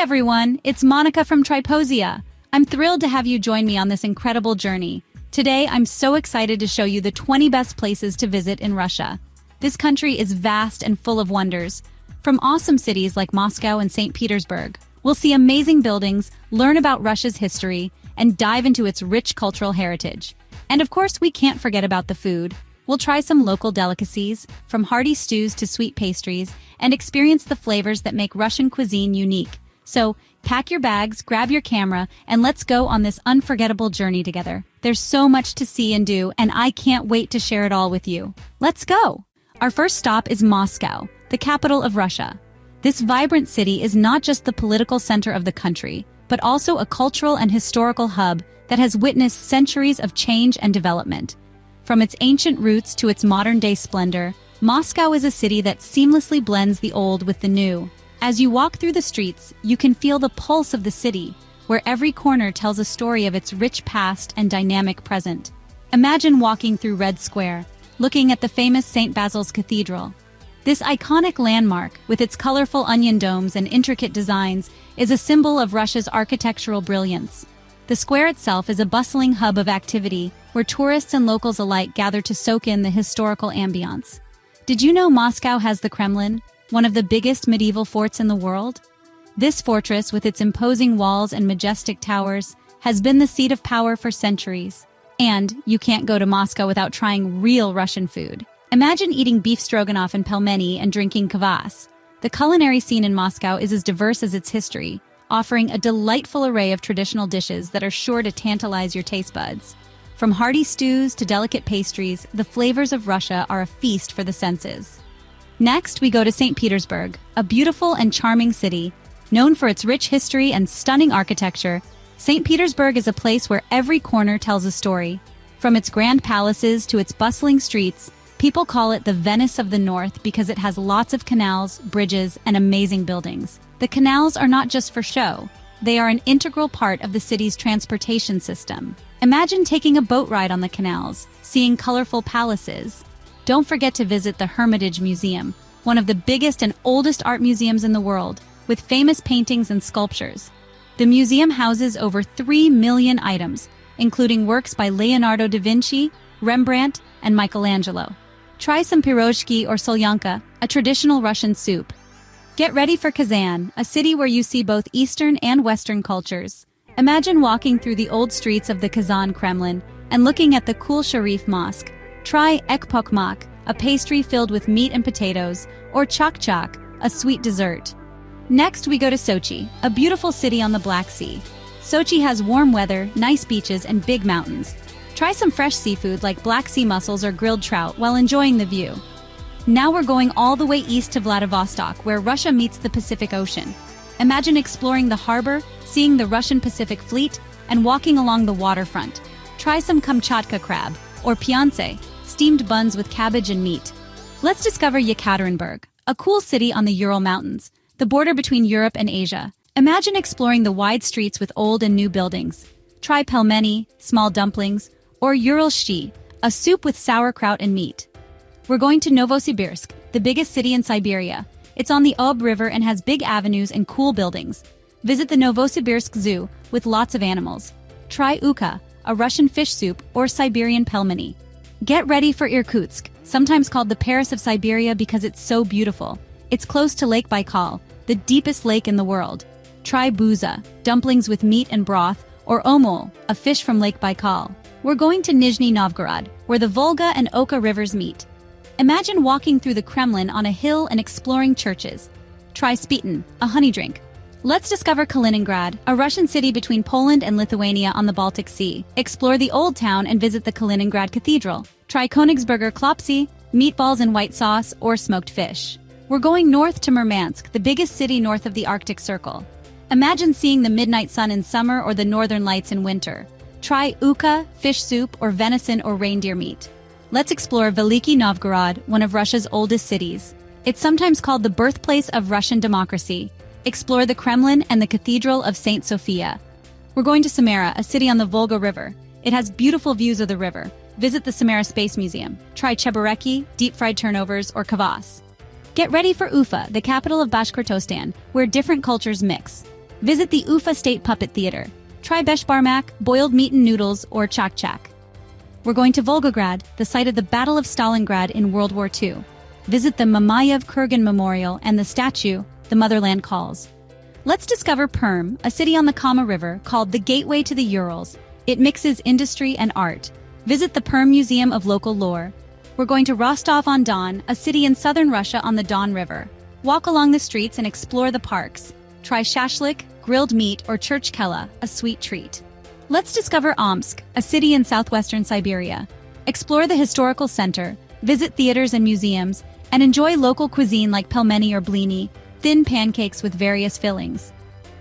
everyone, it's Monica from Triposia. I'm thrilled to have you join me on this incredible journey. Today, I'm so excited to show you the 20 best places to visit in Russia. This country is vast and full of wonders. From awesome cities like Moscow and St. Petersburg, we'll see amazing buildings, learn about Russia's history, and dive into its rich cultural heritage. And of course, we can't forget about the food. We'll try some local delicacies, from hearty stews to sweet pastries, and experience the flavors that make Russian cuisine unique. So, pack your bags, grab your camera, and let's go on this unforgettable journey together. There's so much to see and do, and I can't wait to share it all with you. Let's go! Our first stop is Moscow, the capital of Russia. This vibrant city is not just the political center of the country, but also a cultural and historical hub that has witnessed centuries of change and development. From its ancient roots to its modern-day splendor, Moscow is a city that seamlessly blends the old with the new. As you walk through the streets, you can feel the pulse of the city, where every corner tells a story of its rich past and dynamic present. Imagine walking through Red Square, looking at the famous St. Basil's Cathedral. This iconic landmark, with its colorful onion domes and intricate designs, is a symbol of Russia's architectural brilliance. The square itself is a bustling hub of activity, where tourists and locals alike gather to soak in the historical ambiance. Did you know Moscow has the Kremlin, one of the biggest medieval forts in the world? This fortress, with its imposing walls and majestic towers, has been the seat of power for centuries. And you can't go to Moscow without trying real Russian food. Imagine eating beef stroganoff and pelmeni and drinking kvass. The culinary scene in Moscow is as diverse as its history, offering a delightful array of traditional dishes that are sure to tantalize your taste buds. From hearty stews to delicate pastries, the flavors of Russia are a feast for the senses. Next, we go to St. Petersburg, a beautiful and charming city. Known for its rich history and stunning architecture, St. Petersburg is a place where every corner tells a story. From its grand palaces to its bustling streets, people call it the Venice of the North because it has lots of canals, bridges, and amazing buildings. The canals are not just for show. They are an integral part of the city's transportation system. Imagine taking a boat ride on the canals, seeing colorful palaces. Don't forget to visit the Hermitage Museum, one of the biggest and oldest art museums in the world, with famous paintings and sculptures. The museum houses over 3 million items, including works by Leonardo da Vinci, Rembrandt, and Michelangelo. Try some pirozhki or solyanka, a traditional Russian soup. Get ready for Kazan, a city where you see both Eastern and Western cultures. Imagine walking through the old streets of the Kazan Kremlin and looking at the Kul Sharif Mosque. Try ekpokmak, a pastry filled with meat and potatoes, or chak-chak, a sweet dessert. Next, we go to Sochi, a beautiful city on the Black Sea. Sochi has warm weather, nice beaches, and big mountains. Try some fresh seafood like Black Sea mussels or grilled trout while enjoying the view. Now we're going all the way east to Vladivostok, where Russia meets the Pacific Ocean. Imagine exploring the harbor, seeing the Russian Pacific Fleet, and walking along the waterfront. Try some Kamchatka crab, or pyonce, steamed buns with cabbage and meat. Let's discover Yekaterinburg, a cool city on the Ural Mountains, the border between Europe and Asia. Imagine exploring the wide streets with old and new buildings. Try pelmeni, small dumplings, or Ural shchi, a soup with sauerkraut and meat. We're going to Novosibirsk, the biggest city in Siberia. It's on the Ob River and has big avenues and cool buildings. Visit the Novosibirsk Zoo with lots of animals. Try uka, a Russian fish soup, or Siberian pelmeni. Get ready for Irkutsk, sometimes called the Paris of Siberia because it's so beautiful. It's close to Lake Baikal, the deepest lake in the world. Try buza, dumplings with meat and broth, or omol, a fish from Lake Baikal. We're going to Nizhny Novgorod, where the Volga and Oka rivers meet. Imagine walking through the Kremlin on a hill and exploring churches. Try spitin, a honey drink. Let's discover Kaliningrad, a Russian city between Poland and Lithuania on the Baltic Sea. Explore the old town and visit the Kaliningrad Cathedral. Try Königsberger klopsy, meatballs and white sauce, or smoked fish. We're going north to Murmansk, the biggest city north of the Arctic Circle. Imagine seeing the midnight sun in summer or the northern lights in winter. Try uka, fish soup, or venison or reindeer meat. Let's explore Veliky Novgorod, one of Russia's oldest cities. It's sometimes called the birthplace of Russian democracy. Explore the Kremlin and the Cathedral of St. Sophia. We're going to Samara, a city on the Volga River. It has beautiful views of the river. Visit the Samara Space Museum. Try chebureki, deep-fried turnovers, or kvass. Get ready for Ufa, the capital of Bashkortostan, where different cultures mix. Visit the Ufa State Puppet Theater. Try beshbarmak, boiled meat and noodles, or chak-chak. We're going to Volgograd, the site of the Battle of Stalingrad in World War II. Visit the Mamayev Kurgan Memorial and the statue, The Motherland Calls. Let's discover Perm, a city on the Kama River called the Gateway to the Urals. It mixes industry and art. Visit the Perm Museum of Local Lore. We're going to Rostov-on-Don, a city in southern Russia on the Don River. Walk along the streets and explore the parks. Try shashlik, grilled meat, or church-kela, a sweet treat. Let's discover Omsk, a city in southwestern Siberia. Explore the historical center, visit theaters and museums, and enjoy local cuisine like pelmeni or blini, thin pancakes with various fillings.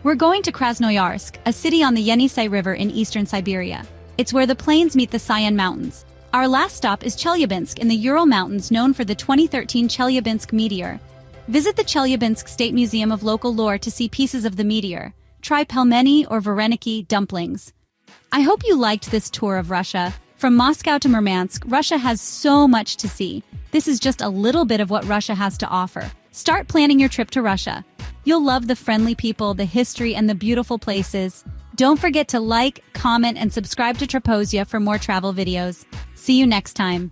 We're going to Krasnoyarsk, a city on the Yenisei River in eastern Siberia. It's where the plains meet the Sayan Mountains. Our last stop is Chelyabinsk in the Ural Mountains, known for the 2013 Chelyabinsk meteor. Visit the Chelyabinsk State Museum of Local Lore to see pieces of the meteor. Try pelmeni or vareniki dumplings. I hope you liked this tour of Russia. From Moscow to Murmansk, Russia has so much to see. This is just a little bit of what Russia has to offer. Start planning your trip to Russia. You'll love the friendly people, the history, and the beautiful places. Don't forget to like, comment, and subscribe to Traposia for more travel videos. See you next time.